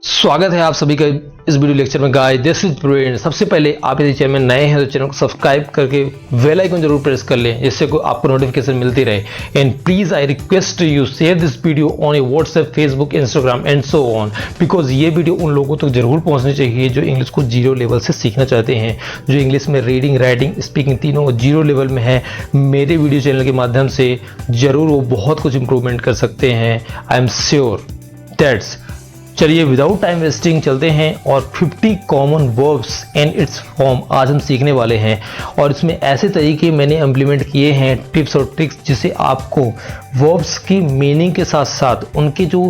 स्वागत है आप सभी का इस वीडियो लेक्चर में। Guys this is Praveen. सबसे पहले आप यदि चैनल में नए हैं तो चैनल को सब्सक्राइब करके बेल आइकन जरूर प्रेस कर लें, जिससे को आपको नोटिफिकेशन मिलती रहे। And please I request you share this video on A WhatsApp, Facebook, Instagram and so on, because ये वीडियो उन लोगों तक जरूर पहुंचनी चाहिए जो इंग्लिश को जीरो लेवल से सीखना चाहते हैं, जो इंग्लिश में रीडिंग, राइटिंग, स्पीकिंग तीनों जीरो लेवल में है। मेरे वीडियो चैनल के माध्यम से जरूर वो बहुत कुछ इंप्रूवमेंट कर सकते हैं। I am sure that's. चलिए विदाउट टाइम वेस्टिंग चलते हैं और 50 common verbs and it's form आज हम सीखने वाले हैं। और इसमें ऐसे तरीके मैंने इम्प्लीमेंट किए हैं, टिप्स और ट्रिक्स, जिससे आपको वर्ब्स की मीनिंग के साथ साथ उनके जो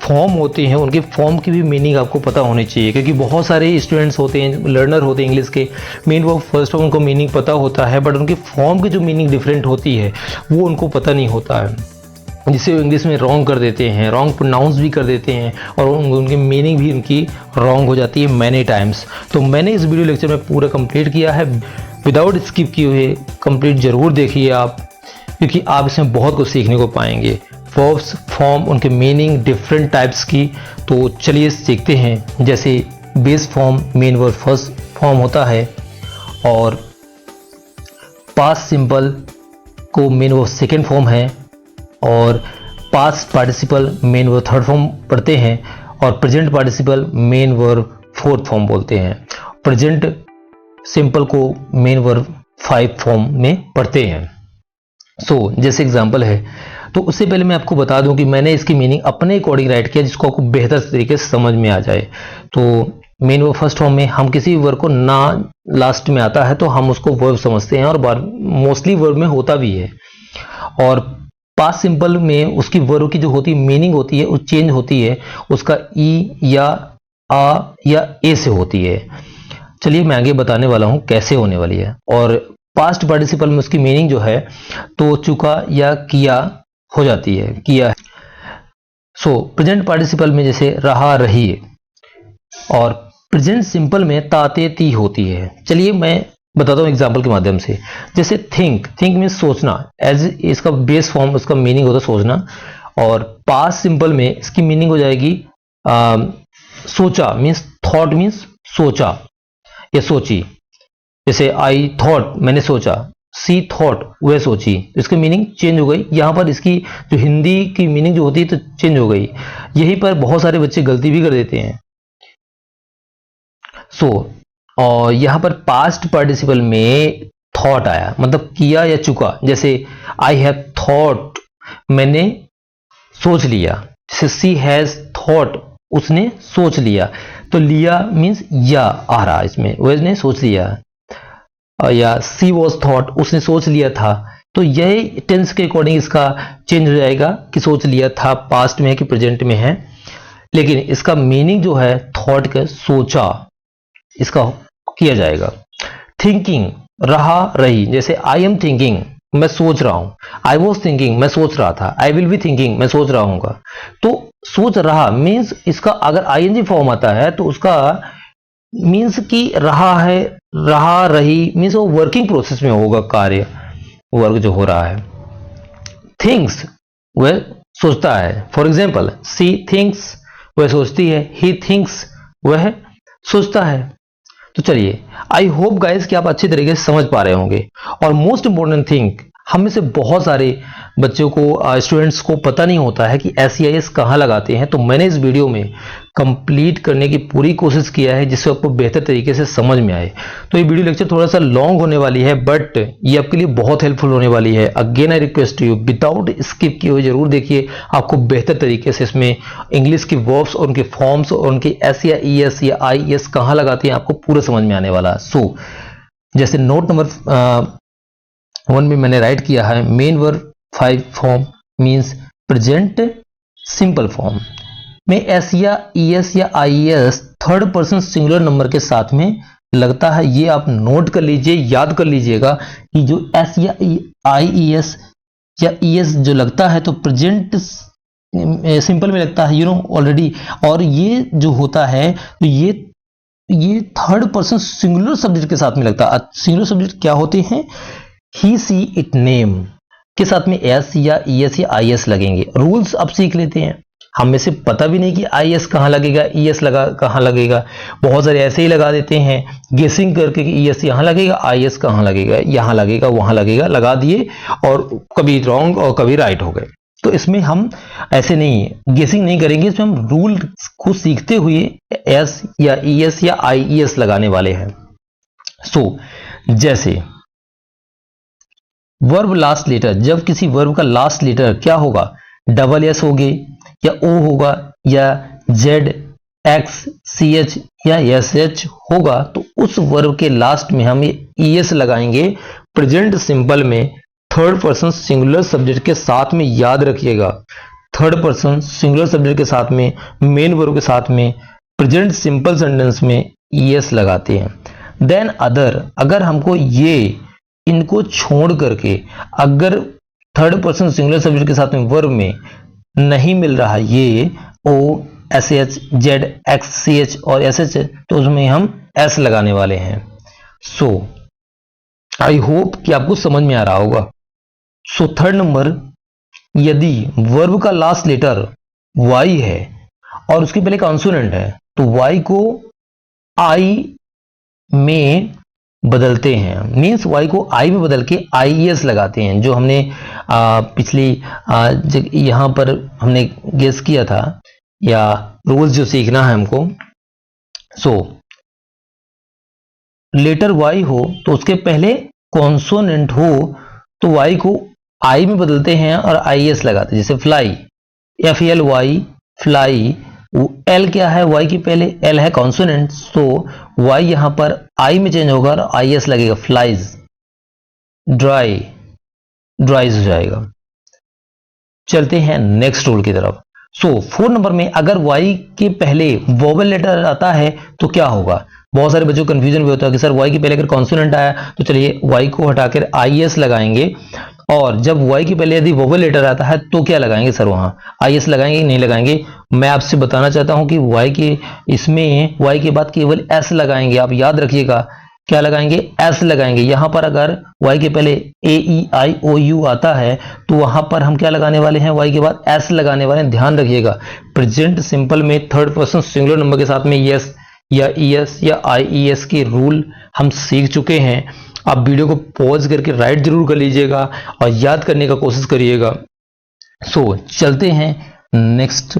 फॉर्म होते हैं उनके फॉर्म की भी मीनिंग आपको पता होनी चाहिए। क्योंकि बहुत सारे स्टूडेंट्स होते हैं, लर्नर होते हैं इंग्लिश के, मेन वर्ब फर्स्ट फॉर्म उनको मीनिंग पता होता है, बट उनके फॉर्म की जो मीनिंग डिफरेंट होती है वो उनको पता नहीं होता है, जिसे वो इंग्लिश में रॉन्ग कर देते हैं, रॉन्ग प्रोनाउंस भी कर देते हैं और उनकी मीनिंग भी उनकी रॉन्ग हो जाती है मैनी टाइम्स। तो मैंने इस वीडियो लेक्चर में पूरा कंप्लीट किया है, विदाउट स्किप किए हुए कंप्लीट जरूर देखिए आप, क्योंकि आप इसमें बहुत कुछ सीखने को पाएंगे। वर्ब्स, फॉर्म, उनके मीनिंग, डिफरेंट टाइप्स की। तो चलिए सीखते हैं। जैसे base form main verb first form होता है, और पास्ट सिंपल को मेन वर्ब सेकेंड फॉर्म है, और past participle main verb third form पढ़ते हैं, और present participle main verb fourth form बोलते हैं। प्रेजेंट सिंपल को मेन वर्ब फाइव फॉर्म में पढ़ते हैं। जैसे एग्जांपल है, तो उससे पहले मैं आपको बता दूं कि मैंने इसकी मीनिंग अपने अकॉर्डिंग राइट किया, जिसको आपको बेहतर तरीके से समझ में आ जाए। तो मेन वर्ब फर्स्ट फॉर्म में हम किसी वर्ब को ना लास्ट में आता है तो हम उसको वर्ब समझते हैं, और मोस्टली वर्ब में होता भी है। और पास्ट सिंपल में उसकी वर्ब की जो होती है मीनिंग होती है वो चेंज होती है, उसका ई या आ या ए से होती है। चलिए मैं आगे बताने वाला हूं कैसे होने वाली है। और पास्ट पार्टिसिपल में उसकी मीनिंग जो है तो चुका या किया हो जाती है, किया है। प्रेजेंट पार्टिसिपल में जैसे रहा, रही, और प्रेजेंट सिंपल में ताते ती होती है। चलिए मैं बताता हूँ एग्जाम्पल के माध्यम से। जैसे थिंक में सोचना, एज इसका बेस फॉर्म, उसका मीनिंग होता है सोचना, और पास्ट सिंपल में इसकी मीनिंग हो जाएगी सोचा, मीन्स थॉट, मीन्स सोचा या सोची। जैसे आई थॉट, मैंने सोचा, सी थॉट, वह सोची, इसकी मीनिंग चेंज हो गई। यहाँ पर इसकी जो हिंदी की मीनिंग जो होती है तो चेंज हो गई। यहीं पर बहुत सारे बच्चे गलती भी कर देते हैं। और यहां पर पास्ट पार्टिसिपल में थॉट आया, मतलब किया या चुका। जैसे आई हैव थॉट, मैंने सोच लिया। जैसे सी हैज थॉट, उसने सोच लिया। तो लिया मीन्स या आ रहा इसमें, उसने सोच लिया। या सी वॉज थॉट, उसने सोच लिया था। तो यह टेंस के अकॉर्डिंग इसका चेंज हो जाएगा कि सोच लिया था पास्ट में है कि प्रेजेंट में है। लेकिन इसका मीनिंग जो है थॉट का, सोचा, इसका किया जाएगा। थिंकिंग, रहा, रही। जैसे आई एम थिंकिंग, मैं सोच रहा हूं। आई वॉज थिंकिंग, मैं सोच रहा था। आई विल बी थिंकिंग, मैं सोच रहा हूंगा। तो सोच रहा मीन्स इसका अगर आईएनजी फॉर्म आता है तो उसका मीन्स कि रहा है, रहा, रही मीन्स वो वर्किंग प्रोसेस में होगा, कार्य, वर्क जो हो रहा है। थिंग्स, वह सोचता है। फॉर एग्जाम्पल सी थिंक्स, वह सोचती है। ही थिंक्स, वह सोचता है। तो चलिए, आई होप गाइस कि आप अच्छी तरीके से समझ पा रहे होंगे। और मोस्ट इंपोर्टेंट थिंग, हम में से बहुत सारे बच्चों को, स्टूडेंट्स को पता नहीं होता है कि SEIS कहाँ लगाते हैं। तो मैंने इस वीडियो में कंप्लीट करने की पूरी कोशिश किया है, जिससे आपको बेहतर तरीके से समझ में आए। तो ये वीडियो लेक्चर थोड़ा सा लॉन्ग होने वाली है, बट ये आपके लिए बहुत हेल्पफुल होने वाली है। Again I request you, without skip किए हुए जरूर देखिए, आपको बेहतर तरीके से इसमें इंग्लिश के वर्ब्स और उनके फॉर्म्स और उनके S या ES या IES कहाँ लगाते हैं आपको पूरा समझ में आने वाला है। जैसे नोट नंबर 1 में मैंने राइट किया है, main verb five form means present simple form में S या ES या IES third person singular number के साथ में लगता है। ये आप नोट कर लीजिए, याद कर लीजिएगा कि जो S या IES या ES जो लगता है तो प्रेजेंट सिंपल में लगता है, ऑलरेडी। और ये जो होता है तो ये थर्ड पर्सन सिंगुलर सब्जेक्ट के साथ में लगता है। सिंगुलर सब्जेक्ट क्या होते हैं? ही, सी, इट, नेम के साथ में S या ES या IS लगेंगे। रूल्स अब सीख लेते हैं। हम में से पता भी नहीं कि आई एस कहाँ लगेगा, ई एस लगा कहाँ लगेगा। बहुत सारे ऐसे ही लगा देते हैं गेसिंग करके कि ई एस यहाँ लगेगा, आई एस कहाँ लगेगा, यहाँ लगेगा, वहाँ लगेगा, लगा दिए और कभी रॉन्ग और कभी राइट हो गए। तो इसमें हम ऐसे नहीं गेसिंग नहीं करेंगे, इसमें हम रूल को सीखते हुए एस या ई एस या आई ई एस लगाने वाले हैं। जैसे वर्ब लास्ट लेटर, जब किसी वर्ब का लास्ट लेटर क्या होगा, डबल एस होगे या ओ होगा या जेड एक्स सी एच या एस एच होगा, तो उस वर्ब के लास्ट में हम ई एस लगाएंगे प्रेजेंट सिंपल में थर्ड पर्सन सिंगुलर सब्जेक्ट के साथ में। याद रखिएगा, थर्ड पर्सन सिंगुलर सब्जेक्ट के साथ में, मेन वर्ब के साथ में, प्रेजेंट सिंपल सेंटेंस में ई एस लगाते हैं। देन अदर, अगर हमको ये इनको छोड़ करके अगर थर्ड पर्सन सिंगुलर सब्जेक्ट के साथ में वर्ब में नहीं मिल रहा ये O S H Z X C H और एस एच, तो उसमें हम एस लगाने वाले हैं। आई होप कि आपको समझ में आ रहा होगा। थर्ड नंबर, यदि वर्ब का लास्ट लेटर वाई है और उसके पहले कॉन्सोनेंट है तो वाई को आई में बदलते हैं, मीन्स वाई को आई में बदल के आई एस लगाते हैं, जो हमने पिछली यहां पर हमने गेस किया था या रूल्स जो सीखना है हमको। लेटर वाई हो तो उसके पहले कॉन्सोनेंट हो तो वाई को आई में बदलते हैं और आई एस लगाते हैं। जैसे fly, F L Y fly, L क्या है वाई के पहले, एल है कॉन्सोनेंट, तो वाई यहां पर आई में चेंज होगा और आई एस लगेगा, फ्लाइज, ड्राई, ड्राइज हो जाएगा। चलते हैं नेक्स्ट रूल की तरफ। 4 नंबर में अगर वाई के पहले वोवेल लेटर आता है तो क्या होगा। बहुत सारे बच्चों को कंफ्यूजन भी होता है कि सर वाई के पहले अगर कॉन्सोनेंट आया तो चलिए वाई को हटाकर आई एस लगाएंगे, और जब वाई के पहले यदि वोवेल लेटर आता है तो क्या लगाएंगे सर, वहां आई एस लगाएंगे नहीं लगाएंगे। मैं आपसे बताना चाहता हूं कि वाई के इसमें वाई के बाद केवल एस लगाएंगे। आप याद रखिएगा क्या लगाएंगे, एस लगाएंगे। यहां पर अगर वाई के पहले ए ई आई ओ यू आता है तो वहां पर हम क्या लगाने वाले हैं, वाई के बाद एस लगाने वाले हैं। ध्यान रखिएगा, प्रेजेंट सिंपल में थर्ड पर्सन सिंगुलर नंबर के साथ में यस या ई एस या आई ई एस के रूल हम सीख चुके हैं। आप वीडियो को पॉज करके राइट जरूर कर लीजिएगा और याद करने का कोशिश करिएगा। चलते हैं नेक्स्ट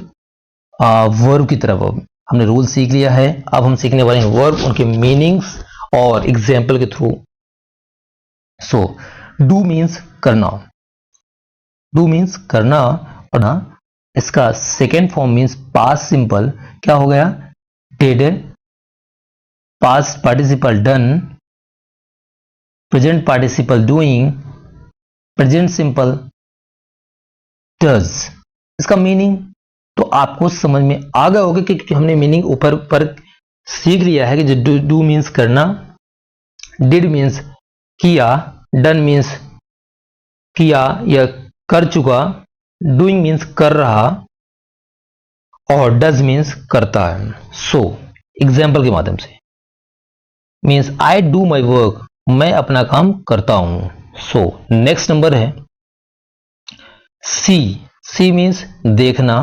वर्ब की तरफ। अब हमने रूल सीख लिया है, अब हम सीखने वाले हैं वर्ब, उनके मीनिंग्स और एग्जाम्पल के थ्रू। डू मीन्स करना, डू मीन्स करना, और ना इसका second form means past simple, क्या हो गया, did, past participle done, present participle doing, present simple does. इसका मीनिंग तो आपको समझ में आ गया होगा क्योंकि हमने मीनिंग ऊपर पर सीख लिया है कि जो डू मीन्स करना, डिड मीन्स किया, डन मीन्स किया या कर चुका, डूइंग मीन्स कर रहा, और डज मीन्स करता है। एग्जाम्पल के माध्यम से means I do my work, मैं अपना काम करता हूं। नेक्स्ट नंबर है सी, सी मीन्स देखना,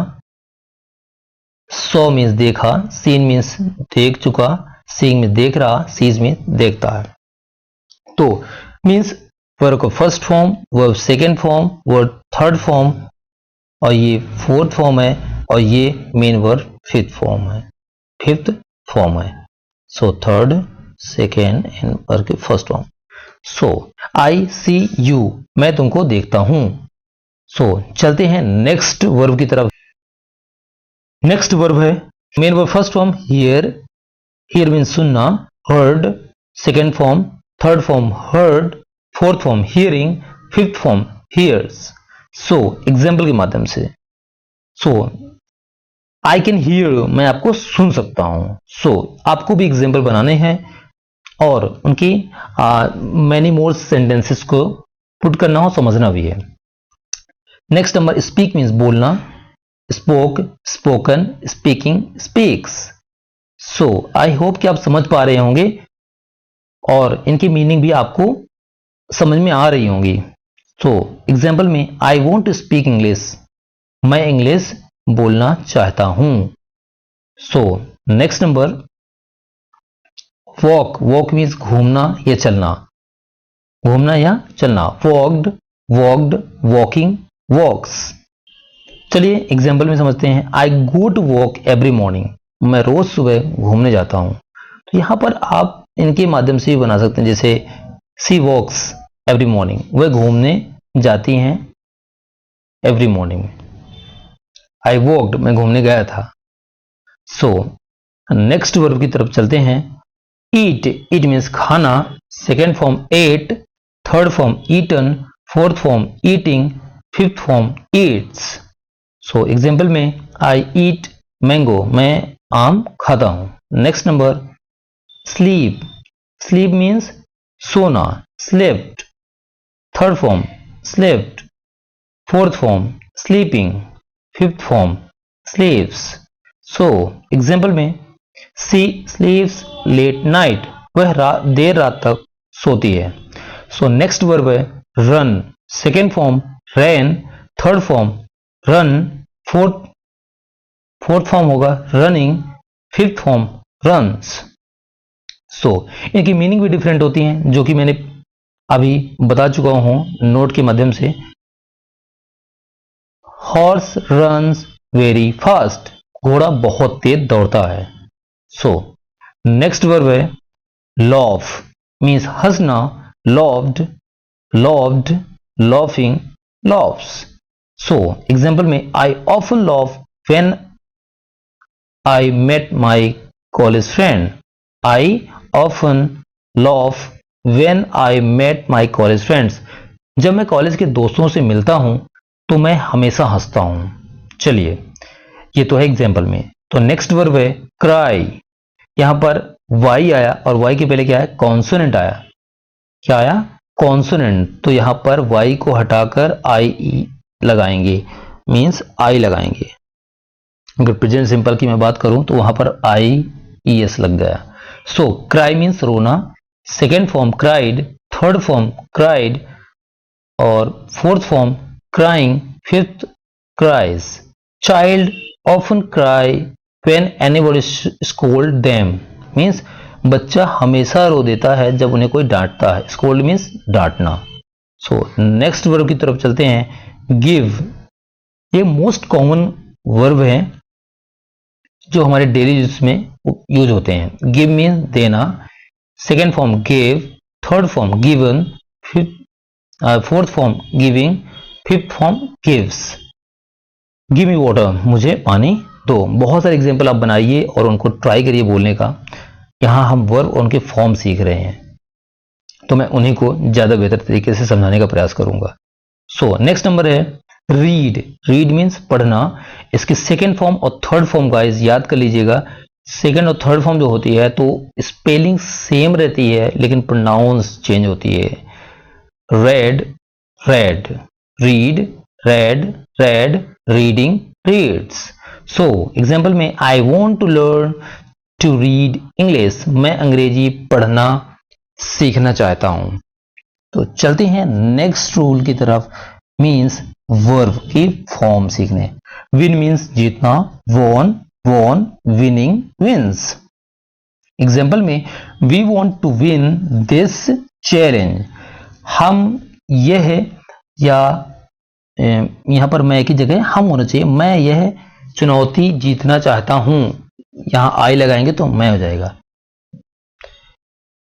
सो मीन्स देखा, सीन मीन्स देख चुका, सीइंग में देख रहा, सीज में देखता है। तो मीन्स वर्ब का first form, verb second form, verb third form, और ये फोर्थ फॉर्म है, और ये मेन वर्ब फिफ्थ फॉर्म है, फिफ्थ फॉर्म है। थर्ड, सेकेंड एंड वर्ब के first form. I see you, मैं तुमको देखता हूं। चलते हैं नेक्स्ट वर्ब की तरफ। नेक्स्ट वर्ब है main verb first form here, here means सुनना, heard second form, third form heard, fourth form hearing, fifth form hears. Example के माध्यम से, आई कैन हियर, मैं आपको सुन सकता हूं। आपको भी एग्जाम्पल बनाने हैं और उनकी मैनी मोर सेंटेंसेस को पुट करना हो, समझना भी है। नेक्स्ट नंबर स्पीक मीन्स बोलना, spoke, spoken, speaking, speaks. I hope कि आप समझ पा रहे होंगे और इनकी मीनिंग भी आपको समझ में आ रही होंगी। एग्जाम्पल में I want to speak English, मैं इंग्लिश बोलना चाहता हूं। So next number walk, walk means घूमना या चलना, घूमना या चलना। Walked, walked, walking, walks. चलिए एग्जाम्पल में समझते हैं। I go to walk every morning, मैं रोज सुबह घूमने जाता हूं। तो यहां पर आप इनके माध्यम से भी बना सकते हैं, जैसे सी वॉक्स एवरी मॉर्निंग, वह घूमने जाती हैं एवरी मॉर्निंग। आई वॉक्ड, मैं घूमने गया था। सो नेक्स्ट वर्ब की तरफ चलते हैं। ईट, इट मीन्स खाना। Second form ate, third form eaten, fourth form eating, fifth form eats. So example में आई ईट मैंगो, मैं आम खाता हूं। Next number sleep, sleep means सोना, slept. Third form slept, fourth form sleeping, fifth form sleeves. So example में she sleeves late night, वह देर रात तक सोती है। सो नेक्स्ट वर्ब है run, second form ran, third form run, fourth form होगा running, fifth form runs. So इनकी meaning भी डिफरेंट होती हैं, जो कि मैंने अभी बता चुका हूं नोट के माध्यम से। हॉर्स रन्स वेरी फास्ट, घोड़ा बहुत तेज दौड़ता है। सो नेक्स्ट वर्ब है लॉफ, मीन्स हंसना, laughed, laughed, laughing, laughs. So example में I often laugh when I met my college friend, I often laugh when I met my college friends, जब मैं कॉलेज के दोस्तों से मिलता हूं तो मैं हमेशा हंसता हूं। चलिए ये तो है एग्जाम्पल में। तो नेक्स्ट वर्ब है क्राई, यहां पर वाई आया और वाई के पहले क्या है कॉन्सोनेंट आया। क्या आया कॉन्सोनेंट, तो यहां पर वाई को हटाकर आई ई लगाएंगे, मींस आई लगाएंगे। अगर प्रेजेंट सिंपल की मैं बात करूं तो वहां पर आई ई एस लग गया। सो क्राई मीन्स रोना, second form cried, third form cried और fourth form crying, fifth cries. Child often cry when anybody scold them, means बच्चा हमेशा रो देता है जब उन्हें कोई डांटता है। स्कोल्ड मीन्स डांटना। सो नेक्स्ट वर्ब की तरफ चलते हैं। गिव, ये मोस्ट कॉमन वर्ब है जो हमारे डेली यूज में यूज होते हैं। गिव मीन देना, second form give, third form given, fourth form giving, fifth form gives. Give me water, मुझे पानी दो। बहुत सारे एग्जाम्पल आप बनाइए और उनको ट्राई करिए बोलने का। यहां हम वर्ब और उनके फॉर्म सीख रहे हैं, तो मैं उन्हीं को ज्यादा बेहतर तरीके से समझाने का प्रयास करूंगा। सो नेक्स्ट नंबर है रीड, रीड मीन्स पढ़ना। इसके सेकेंड फॉर्म और थर्ड फॉर्म गाइस याद कर लीजिएगा। सेकेंड और थर्ड फॉर्म जो होती है तो स्पेलिंग सेम रहती है लेकिन प्रोनाउंस चेंज होती है। Read, read, read, read, read, reading, reads. So example में I want to learn to read English, मैं अंग्रेजी पढ़ना सीखना चाहता हूं। तो चलते हैं नेक्स्ट रूल की तरफ, मीन्स वर्ब की फॉर्म सीखने। विन मीन्स जीतना, won, won, winning, wins. Example में we want to win this challenge, हम यह, या यहां पर मैं की जगह हम होना चाहिए, मैं यह चुनौती जीतना चाहता हूं, यहां आई लगाएंगे तो मैं हो जाएगा।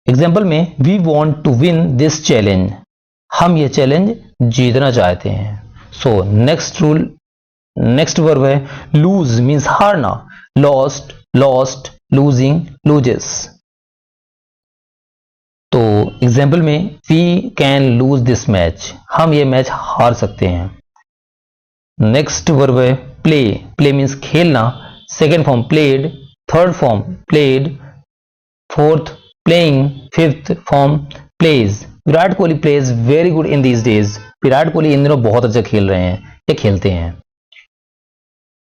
एग्जाम्पल में we want to win this challenge, हम यह चैलेंज जीतना चाहते हैं। So next rule, next verb है लूज, मीन्स हारना, लॉस्ट, लॉस्ट, लूजिंग, लूजेस। तो एग्जाम्पल में we can lose this match, हम ये मैच हार सकते हैं। नेक्स्ट वर्ब है प्ले, प्ले मीन्स खेलना, second form played, third form played, fourth playing, fifth form plays. Virat Kohli plays very good in these days, Virat Kohli इन दिनों बहुत अच्छा खेल रहे हैं या खेलते हैं।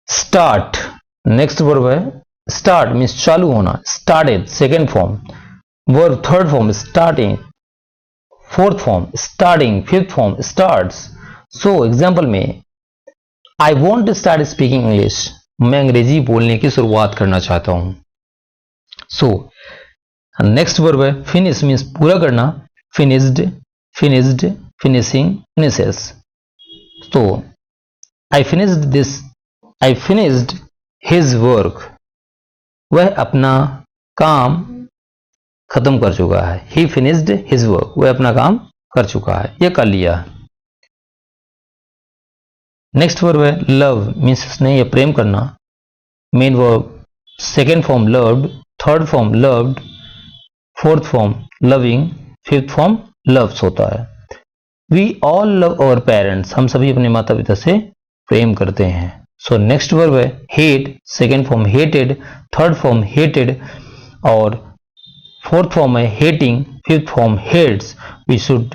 स्टार्ट, नेक्स्ट वर्ब है स्टार्ट मीन्स चालू होना, started, second form verb, third form starting, fourth form starting, fifth form starts. So example में I want to start speaking English, मैं अंग्रेजी बोलने की शुरुआत करना चाहता हूं। सो नेक्स्ट वर्ब है फिनिश, मीन्स पूरा करना, फिनिश्ड, फिनिश्ड, फिनिशिंग, फिनिशेस। तो I finished this, I finished his work, वह अपना काम खत्म कर चुका है। ही फिनिश्ड हिज वर्क, वह अपना काम कर चुका है, यह कर लिया। नेक्स्ट वर्ब है लव, मीन्स स्नेह या प्रेम करना। Main verb, second form loved, third form loved, fourth form loving, fifth form loves होता है। We all love our parents, हम सभी अपने माता पिता से प्रेम करते हैं। सो नेक्स्ट वर्ब है hate, second form hated, third form hated और फोर्थ फॉर्म है hating, fifth form hates. We should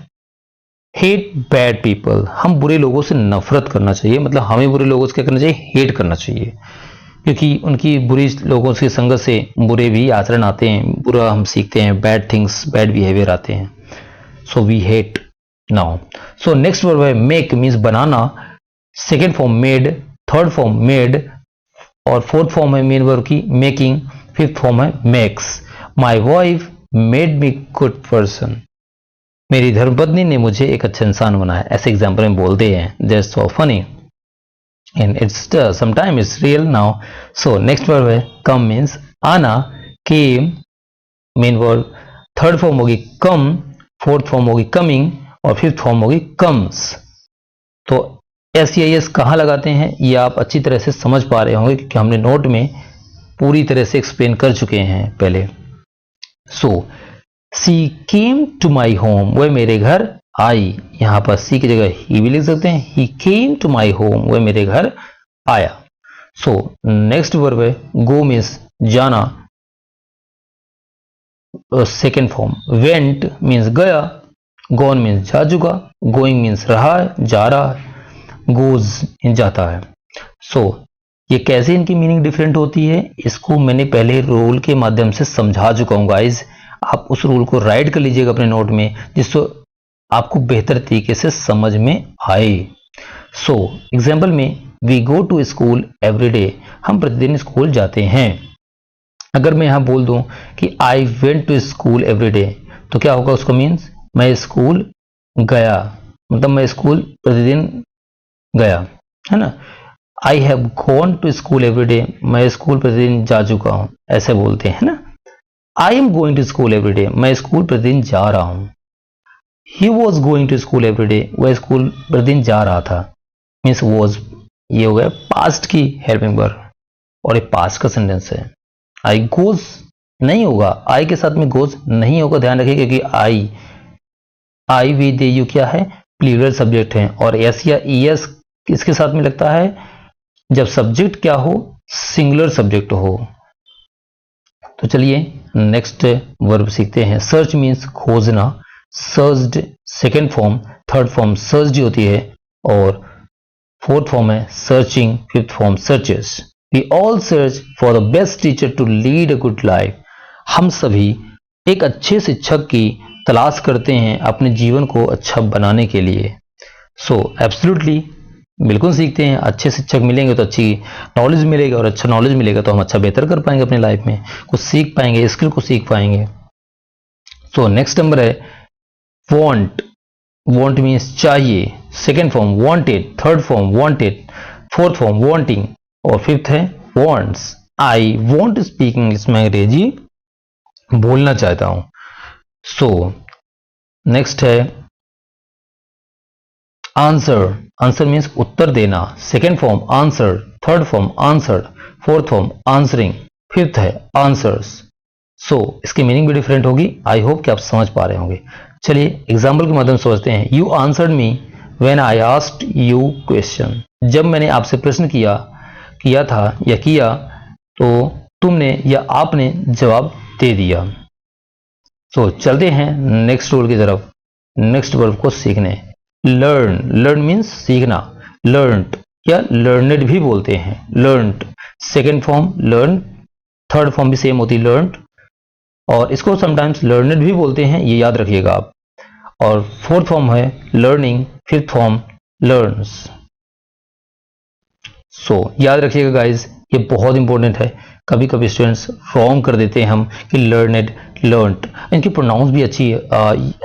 hate bad people, हम बुरे लोगों से नफरत करना चाहिए, मतलब हमें बुरे लोगों से क्या करना चाहिए, हेट करना चाहिए, क्योंकि उनकी बुरी लोगों की संगत से बुरे भी आचरण आते हैं, बुरा हम सीखते हैं, बैड थिंग्स, बैड बिहेवियर आते हैं। So we hate now. So next verb है मेक, मीन्स बनाना, second form made, third form made और फोर्थ फॉर्म है मेन वर्ब की मेकिंग, फिफ्थ फॉर्म है makes. My wife made me good person, मेरी धर्मपत्नी ने मुझे एक अच्छा इंसान बनाया, ऐसे एग्जाम्पल में बोलते हैं। That's so funny and it's sometime it's real now. So next verb है कम, मीन्स आना, केम मेन वर्ब, थर्ड फॉर्म होगी कम, फोर्थ फॉर्म होगी कमिंग और फिफ्थ फॉर्म होगी कम्स। तो SEIS कहाँ लगाते हैं ये आप अच्छी तरह से समझ पा रहे होंगे, क्योंकि हमने नोट में पूरी तरह से एक्सप्लेन कर चुके हैं पहले। सो सी केम टू माई होम, वह मेरे घर आई, यहां पर सी की जगह ही भी लिख सकते हैं, ही केम टू माई होम, वह मेरे घर आया। सो नेक्स्ट वर्ब है गो, मीन्स जाना, सेकेंड फॉर्म वेंट मीन्स गया, गॉन मीन्स जा चुका, गोइंग मीन्स रहा है, जा रहा है, गोज मीन्स जाता है। सो ये कैसे इनकी मीनिंग डिफरेंट होती है, इसको मैंने पहले रूल के माध्यम से समझा चुका हूं गाइज। आप उस रूल को राइट कर लीजिएगा अपने नोट में, जिससे आपको बेहतर तरीके से समझ में आए। सो एग्जाम्पल में we go to school every day, हम प्रतिदिन स्कूल जाते हैं। अगर मैं यहां बोल दूं कि I went to school every day, तो क्या होगा उसका मीन्स, मैं स्कूल गया, मतलब मैं स्कूल प्रतिदिन गया, है ना। I have gone to school every day, मैं स्कूल प्रतिदिन जा चुका हूं, ऐसे बोलते हैं ना। I am going to school every day, मैं स्कूल प्रतिदिन जा रहा हूं। He was going to school every day, वह स्कूल प्रतिदिन जा रहा था, मीन्स वॉज ये हो गया पास्ट की हेल्पिंग वर्ब और ये पास्ट का सेंटेंस है। आई गोज नहीं होगा, आई के साथ में गोज नहीं होगा, ध्यान रखिए, क्योंकि आई वी दे यू क्या है, प्लूरल सब्जेक्ट है, और एस या ईएस किसके साथ में लगता है, जब सब्जेक्ट क्या हो, सिंगुलर सब्जेक्ट हो। तो चलिए नेक्स्ट वर्ब सीखते हैं। सर्च मीन्स खोजना, searched second form, third form searched होती है और फोर्थ फॉर्म है searching, fifth form searches. We all search for the best teacher to lead a good life, हम सभी एक अच्छे शिक्षक की तलाश करते हैं अपने जीवन को अच्छा बनाने के लिए। सो एब्सोल्युटली बिल्कुल सीखते हैं, अच्छे शिक्षक मिलेंगे तो अच्छी नॉलेज मिलेगी, और अच्छा नॉलेज मिलेगा तो हम अच्छा बेहतर कर पाएंगे अपनी लाइफ में, कुछ सीख पाएंगे, स्किल को सीख पाएंगे। सो नेक्स्ट नंबर है वॉन्ट, वॉन्ट मीन्स चाहिए, second form wanted, third form wanted, fourth form wanting और फिफ्थ है wants. I want speak English, मैं अंग्रेजी बोलना चाहता हूं। सो नेक्स्ट है आंसर, आंसर मीन्स उत्तर देना, second form answer, third form answer, fourth form answering, fifth है आंसर्स। सो इसकी मीनिंग भी डिफरेंट होगी, आई होप कि आप समझ पा रहे होंगे। चलिए एग्जाम्पल के माध्यम से सोचते हैं। You answered me when I asked you question, जब मैंने आपसे प्रश्न किया था या किया तो तुमने या आपने जवाब दे दिया। तो चलते हैं नेक्स्ट रूल की तरफ, नेक्स्ट वर्ब को सीखने। लर्न, लर्न मीन्स सीखना, लर्नड या लर्नड भी बोलते हैं, learned second form learn, third form भी सेम होती लर्नड, और इसको समटाइम्स लर्नड भी बोलते हैं, ये याद रखिएगा आप। और फोर्थ फॉर्म है लर्निंग, फिफ्थ फॉर्म लर्न्स। सो याद रखिएगा गाइज, ये बहुत इंपॉर्टेंट है। कभी कभी स्टूडेंट्स रॉन्ग कर देते हैं हम कि लर्नड, लर्नड, इनकी प्रोनाउंस भी अच्छी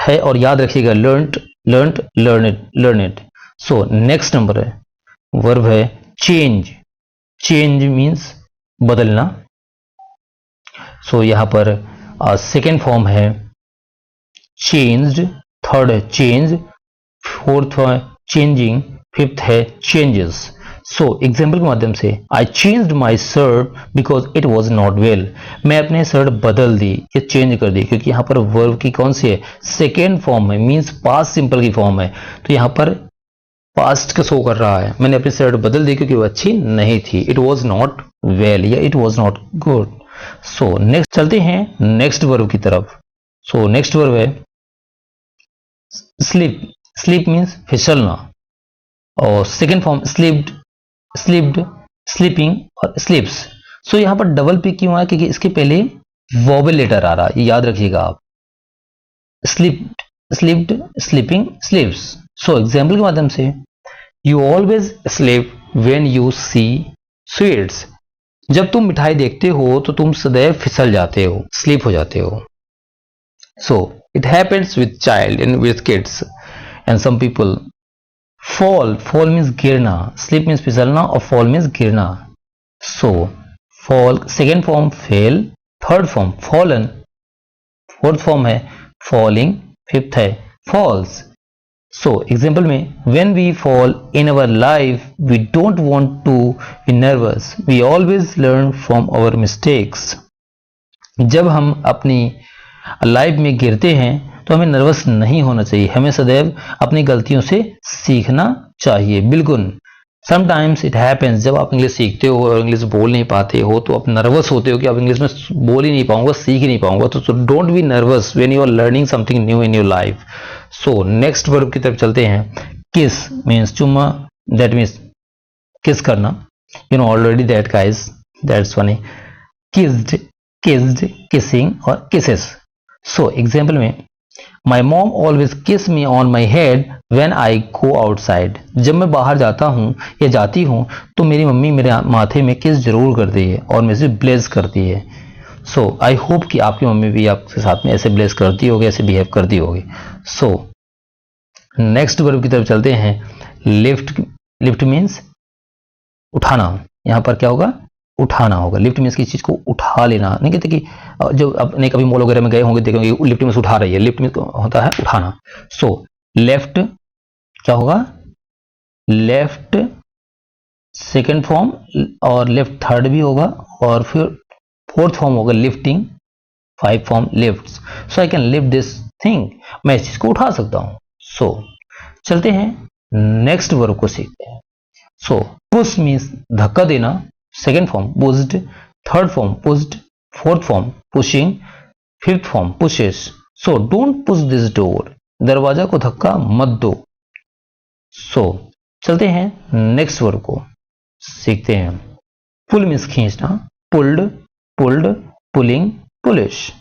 है और याद रखिएगा लर्नड, लर्नड, लर्नड, लर्नड। सो नेक्स्ट नंबर है, वर्ब है चेंज। चेंज मीन्स बदलना। सो यहां पर सेकेंड फॉर्म है चेंज्ड, थर्ड है चेंज, फोर्थ है चेंजिंग, फिफ्थ है चेंजेस। सो एग्जाम्पल के माध्यम से, आई changed my shirt because it was not well. मैं अपने शर्ट बदल दी या चेंज कर दी, क्योंकि यहाँ पर वर्ब की कौन सी है, सेकेंड फॉर्म है, मीन्स पास्ट सिंपल की फॉर्म है। तो यहाँ पर पास्ट का शो कर रहा है, मैंने अपनी शर्ट बदल दी क्योंकि वो अच्छी नहीं थी, इट वॉज नॉट वेल या it was not good. So next चलते हैं नेक्स्ट वर्ब की तरफ। सो नेक्स्ट वर्ब है स्लीप। स्लीप मीन्स फिसलना, और second form slept, slipped, sleeping और स्लीप्स। सो यहां पर डबल पी क्यों आया, क्योंकि इसके पहले वॉवेल लेटर आ रहा है, ये याद रखिएगा आप। Slipped, slipped, slipping, slips. So example के माध्यम से, you always slip when you see sweets. जब तुम मिठाई देखते हो तो तुम सदैव फिसल जाते हो, स्लीप हो जाते हो। So it happens with child and with kids and some people fall. Fall means गिरना, sleep means फिसलना और fall means गिरना। So fall second form fail, third form fallen, fourth form है falling, fifth है falls। So example में, when we fall in our life we don't want to be nervous, we always learn from our mistakes। जब हम अपनी life में गिरते हैं तो हमें नर्वस नहीं होना चाहिए, हमें सदैव अपनी गलतियों से सीखना चाहिए। बिल्कुल, समटाइम्स इट हैपेंस, जब आप इंग्लिश सीखते हो और इंग्लिश बोल नहीं पाते हो तो आप नर्वस होते हो कि आप इंग्लिश में बोल ही नहीं पाऊंगा, सीख ही नहीं पाऊंगा। तो don't be nervous when you are learning something new in your life. So next verb की तरफ चलते हैं। किस मीन्स चुम्मा, दैट मीन्स किस करना, you know already that guys, that's funny. Kissed, kissed, kissing और किसेस। सो एग्जाम्पल में, माई मॉम ऑलवेज किस me on my head when I go outside. जब मैं बाहर जाता हूँ या जाती हूँ तो मेरी मम्मी मेरे माथे में किस जरूर करती है और मुझे ब्लेस करती है। सो आई होप कि आपकी मम्मी भी आपके साथ में ऐसे ब्लेस करती होगी, ऐसे बिहेव करती होगी। सो नेक्स्ट वर्ब की तरफ चलते हैं। लिफ्ट, लिफ्ट मीन्स उठाना। यहाँ पर क्या होगा, उठाना होगा। लिफ्ट मीन्स किसी चीज को उठा लेना, नहीं कहते कि जो अपने कभी मॉल वगैरह में गए होंगे देखेंगे लिफ्ट में उठा रही है, लिफ्ट में होता है उठाना। सो लेफ्ट क्या होगा, लेफ्ट सेकंड फॉर्म और लेफ्ट थर्ड भी होगा, और फिर फोर्थ फॉर्म होगा lifting, five form lifts. So I can lift this thing, मैं इस चीज को उठा सकता हूं। सो चलते हैं नेक्स्ट वर्ब को सीखते हैं। सो पुश मीन्स धक्का देना, second form pushed, third form pushed, fourth form pushing, fifth form pushes. So don't push this door, दरवाजा को धक्का मत दो। सो चलते हैं नेक्स्ट वर्ड को सीखते हैं। पुल मीन्स खींचना, पुल्ड, पुल्ड, पुलिंग, पुलिश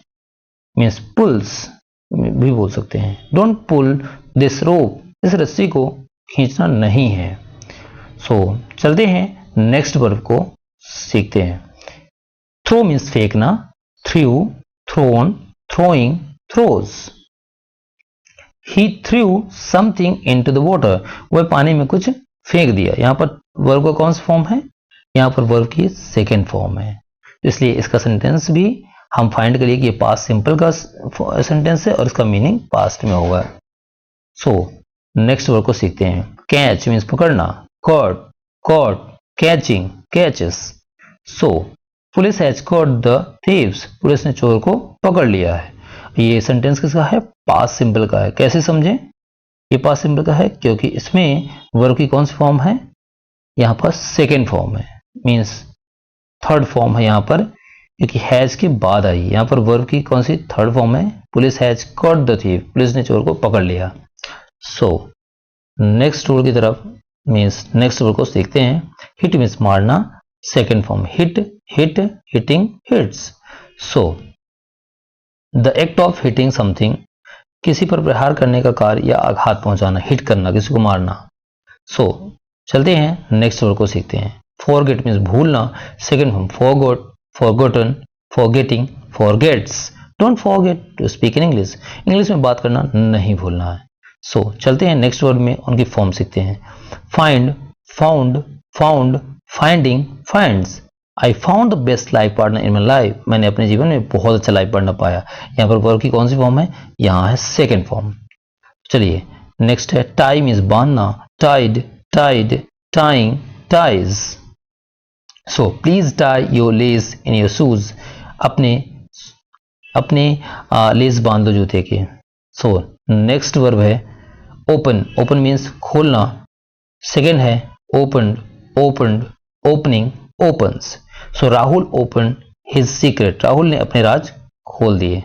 मीन्स पुल्स भी बोल सकते हैं। डोंट पुल दिस रोप, इस रस्सी को खींचना नहीं है। सो चलते हैं नेक्स्ट वर्ब को सीखते हैं। थ्रो मीन्स फेंकना, threw, thrown, throwing, throws. He threw something into the water, वह पानी में कुछ फेंक दिया। यहां पर वर्ब का कौन सा फॉर्म है, यहां पर वर्ब की सेकेंड फॉर्म है, इसलिए इसका सेंटेंस भी हम फाइंड करिए कि ये पास्ट सिंपल का सेंटेंस है और इसका मीनिंग पास्ट में होगा। सो नेक्स्ट वर्ड को सीखते हैं। कैच मीन्स पकड़ना, caught, caught, catching, catches. So police has caught the thieves, police ने चोर को पकड़ लिया है। ये सेंटेंस किसका है, पास्ट सिंपल का है। कैसे समझें, ये पास्ट सिंपल का है क्योंकि इसमें वर्ब की कौन सी फॉर्म है, यहां पर सेकेंड फॉर्म है, मीन्स थर्ड फॉर्म है यहां पर, क्योंकि हैज के बाद आई। यहां पर वर्ब की कौन सी थर्ड फॉर्म है, police has caught the thief, police ने चोर को पकड़ लिया। सो नेक्स्ट वर्ड की तरफ मीन्स नेक्स्ट वर्ड को सीखते हैं। हिट मीन्स मारना, second form hit, hit, hitting, hits. So the act of hitting something, किसी पर प्रहार करने का कार्य या आघात पहुंचाना, हिट करना, किसी को मारना। सो चलते हैं नेक्स्ट वर्ड को सीखते हैं। फॉरगेट मीन्स भूलना, second form forgot, forgotten, forgetting, forgets. Don't forget to speak in English, English में बात करना नहीं भूलना है। सो चलते हैं नेक्स्ट वर्ड में, उनकी फॉर्म सीखते हैं। Find, found, found, finding, finds. I found the best life partner in my life, मैंने अपने जीवन में बहुत अच्छा लाइफ पार्टनर पाया। यहाँ पर वर्ब की कौन सी फॉर्म है? यहाँ है सेकेंड फॉर्म। चलिए नेक्स्ट है टाई मीन्स बांधना, tied, tied, tying, ties. So please tie your lace in your shoes, अपने लेस बांध दो जूते के। सो नेक्स्ट वर्ब है ओपन, ओपन मीन्स खोलना, सेकेंड है open, open, opening, opens. So Rahul open his secret, Rahul ने अपने राज खोल दिए।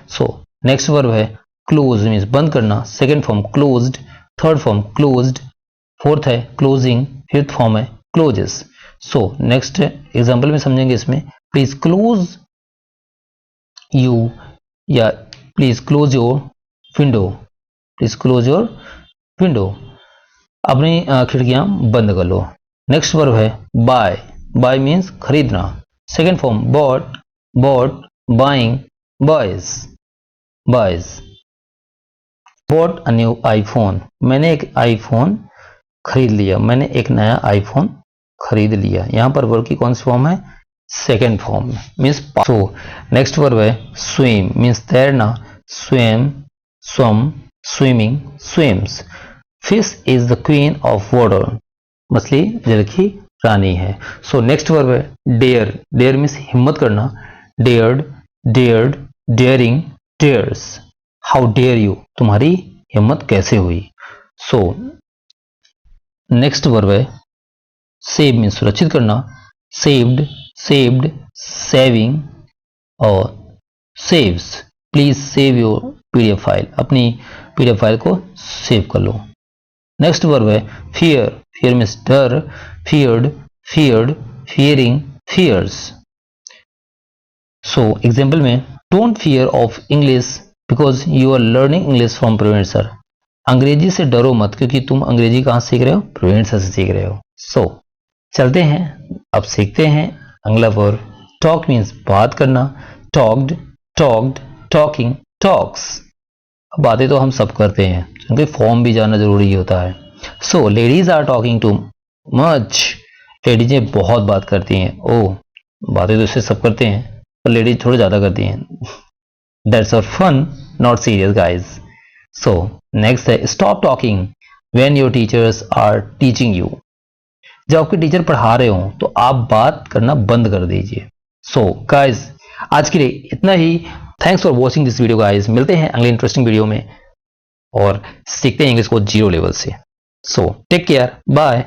सो नेक्स्ट वर्ब है क्लोज मीन्स बंद करना, second form closed, third form closed, fourth है क्लोजिंग, फिफ्थ फॉर्म है क्लोजेस। सो नेक्स्ट एग्जांपल में समझेंगे इसमें, प्लीज क्लोज यू, या please close your window, please close your window, अपनी खिड़कियां बंद कर लो। नेक्स्ट वर्ब है बाय, बाय मीन्स खरीदना, second form bought, bought, buying, buys, buys. Bought a new iPhone, मैंने एक आईफोन खरीद लिया, मैंने एक नया आईफोन खरीद लिया। यहां पर वर्ब की कौन सी फॉर्म है? Second form means. So next verb है स्विम मीन्स तैरना, swim, swam, swimming, swims. Fish is the queen of water, मछली जल की रानी है। सो नेक्स्ट वर्ब है डेयर, डेयर मीन्स हिम्मत करना, dared, dared, daring, dares. How dare you, तुम्हारी हिम्मत कैसे हुई। सो नेक्स्ट वर्ब है सेव मीन्स सुरक्षित करना, सेव्ड, सेव्ड, सेविंग और saves. Please save your PDF file, अपनी पीडीएफ फाइल को सेव कर लो। नेक्स्ट वर्ब है फियर, फियर मीन्स डर, feared, feared, fearing, fears. So example में, don't fear of English because you are learning English from Praveen sir, अंग्रेजी से डरो मत क्योंकि तुम अंग्रेजी कहां सीख रहे हो? प्रवीण सर से सीख रहे हो। सो चलते हैं, अब सीखते हैं अगला वर्ब। टॉक मीन्स बात करना, टॉक्ड, टॉक्ड, टॉकिंग, टॉक्स। बातें तो हम सब करते हैं, क्योंकि फॉर्म भी जानना जरूरी होता है। So ladies are talking too much, लेडीजें बहुत बात करती हैं। ओह, बातें तो इससे सब करते हैं पर लेडीज थोड़ी ज्यादा करती हैं। That's for fun not serious guys. So next है stop talking when your teachers are teaching you, जब आपके टीचर पढ़ा रहे हो तो आप बात करना बंद कर दीजिए। सो गाइज आज के लिए इतना ही। Thanks for watching this video guys, मिलते हैं अगले इंटरेस्टिंग वीडियो में और सीखते हैं इंग्लिश को जीरो लेवल से। So take care, bye.